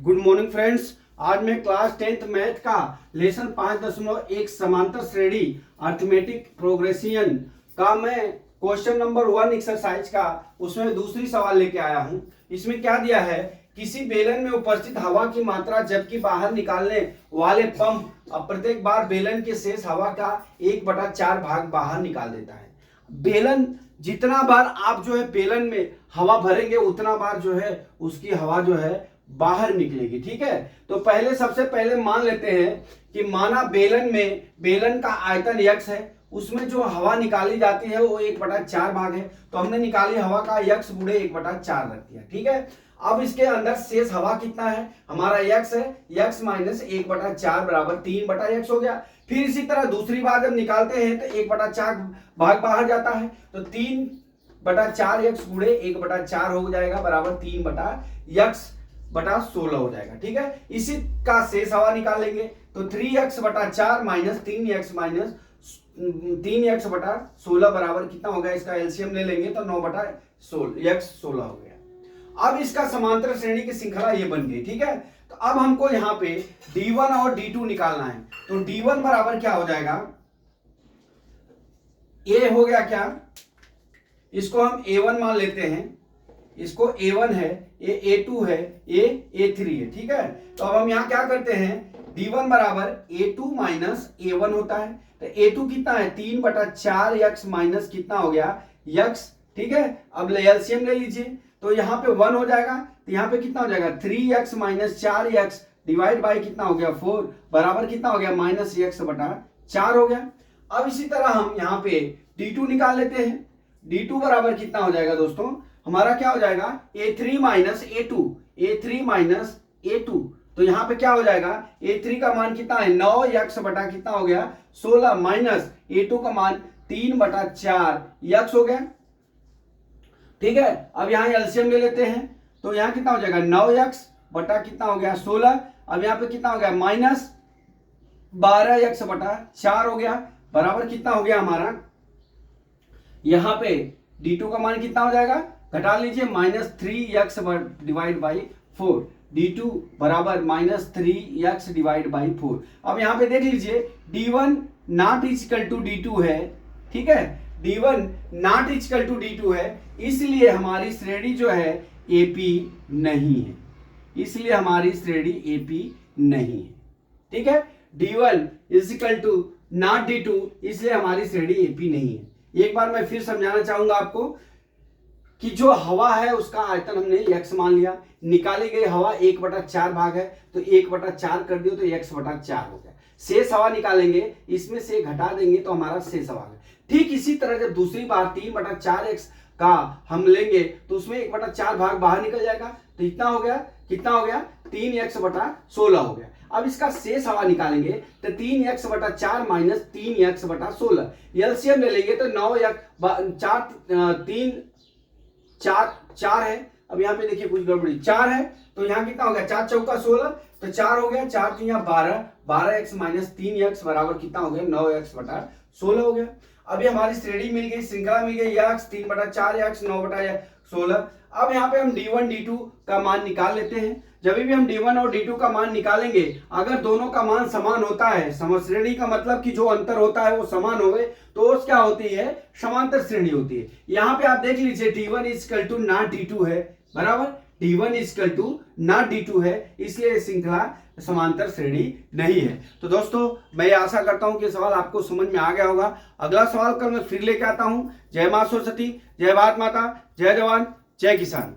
Good morning friends. आज मैं class 10th math का लेसन 5.1 समांतर श्रेणी अर्थमेटिक प्रोग्रेशन का मैं क्वेश्चन नंबर 1 एक्सरसाइज का उसमें दूसरी सवाल लेके आया हूं। इसमें क्या दिया है, किसी बेलन में उपस्थित हवा की मात्रा जबकि बाहर निकालने वाले पंप अब प्रत्येक बार बेलन के शेष हवा का 1/4 भाग बाहर निकाल देता है। बेलन जितना बार आप जो है बेलन में हवा भरेंगे उतना बार जो है उसकी हवा जो है बाहर निकलेगी। ठीक है, तो सबसे पहले मान लेते हैं कि माना बेलन में बेलन का आयतन x है, उसमें जो हवा निकाली जाती है वो 1/4 भाग है, तो हमने निकाली हवा का x गुणे 1/4 रख दिया। ठीक है, अब इसके अंदर शेष हवा कितना है, हमारा x है, x माइनस 1/4 बराबर 3/x हो गया। फिर इसी तरह दूसरी बार जब निकालते हैं तो 1/4 भाग बाहर जाता है, तो 3/4x गुणे 1/4 हो जाएगा बराबर 3/x/16 हो जाएगा। ठीक है, इसी का शेष हवा निकालेंगे तो 3x/4 माइनस 3x/16 बराबर कितना होगा, इसका एलसीएम ले लेंगे तो 9/16 हो गया। अब इसका समांतर श्रेणी की श्रृंखला ये बन गई। ठीक है, तो अब हमको यहाँ पे D1 और D2 निकालना है, तो D1 बराबर क्या हो जाएगा, A हो गया क्या, इसको हम A1 मान लेते हैं, इसको A1 है, ये A2 है, ये A3 है। ठीक है, तो अब हम यहाँ क्या करते हैं, D1 बराबर A2 माइनस A1 होता है, तो A2 कितना है 3/4x माइनस कितना हो गया x। ठीक है, अब एलसीएम ले लीजिए, तो यहाँ पे 1 हो जाएगा, तो यहाँ पे कितना हो जाएगा 3x minus 4x divide by कितना हो गया 4 बराबर कितना हो गया -x/4 हो गया। अब इसी तरह हम यहाँ पे D2 निकाल लेते हैं, D2 बराबर कितना हो जाएगा दोस्तों, हमारा क्या हो जाएगा A3 माइनस A2, तो यहाँ पे क्या हो जाएगा A3 का मान कितना है 9x बटा कितना हो गया 16 माइनस A2 का मान 3/4x हो गया। ठीक है, अब यहाँ एलसीएम ले लेते हैं, तो यहाँ कितना हो जाएगा 9x बटा कितना हो गया 16, अब यहाँ पे कितना हो गया -12x/4 हो गया बराबर कितना हो गया हमारा, यहाँ पे D2 का मान कितना हो जाएगा, घटा लीजिए -3x डिवाइड बाई 4, D2 बराबर -3x डिवाइड बाई 4। अब यहाँ पे देख लीजिए D1 not equal to D2 है। ठीक है, D1 not equal to D2 है, इसलिए हमारी श्रेणी जो है AP नहीं है, इसलिए हमारी श्रेणी AP नहीं है। ठीक है, D1 equal to not D2, इसलिए हमारी श्रेणी AP नहीं है। एक बार मैं फिर समझाना चाहूंगा आपको कि जो हवा है उसका आयतन हमने x मान लिया, निकाली गई हवा 1/4 भाग है, तो 1/4 कर दियो तो x/4 हो गया। शेष हवा निकालेंगे, इसमें से घटा देंगे तो हमारा शेष हवा है। ठीक इसी तरह जब दूसरी बार 3/4x का हम लेंगे तो उसमें 1/4 भाग बाहर निकल जाएगा, तो इतना हो गया, कितना हो गया 3x/16 हो गया। अब इसका शेष हवा निकालेंगे तो 3x/4 माइनस 3x/16, एलसीएम ले लेंगे तो 4 है। अब यहाँ पे देखिए कुछ गड़बड़ी 4 है, तो यहाँ कितना हो गया 4 चौका 16, तो 4 हो गया, 4 तो यहाँ 12x माइनस 3x बराबर कितना हो गया 9x/16 हो गया। अभी हमारी श्रेणी मिल गई, श्रृंखला मिल गई x 3/4x 9/16। अब यहाँ पे हम D1 D2 का मान निकाल लेते हैं। जब भी हम D1 और D2 का मान निकालेंगे, अगर दोनों का मान समान होता है, समश्रेणी का मतलब कि जो अंतर होता है वो समान हो गए, तो उस क्या होती है समांतर श्रेणी होती है। यहाँ पे आप देख लीजिए D1 equal to not D2 है, बराबर D1 equal to not D2 है, इसलिए श्रृंखला समांतर श्रेणी नहीं है। तो दोस्तों मैं आशा करता हूं कि सवाल आपको समझ में आ गया होगा। अगला सवाल कल मैं फिर लेके आता हूं। जय मां सरस्वती, जय भारत माता, जय जवान, जय किसान।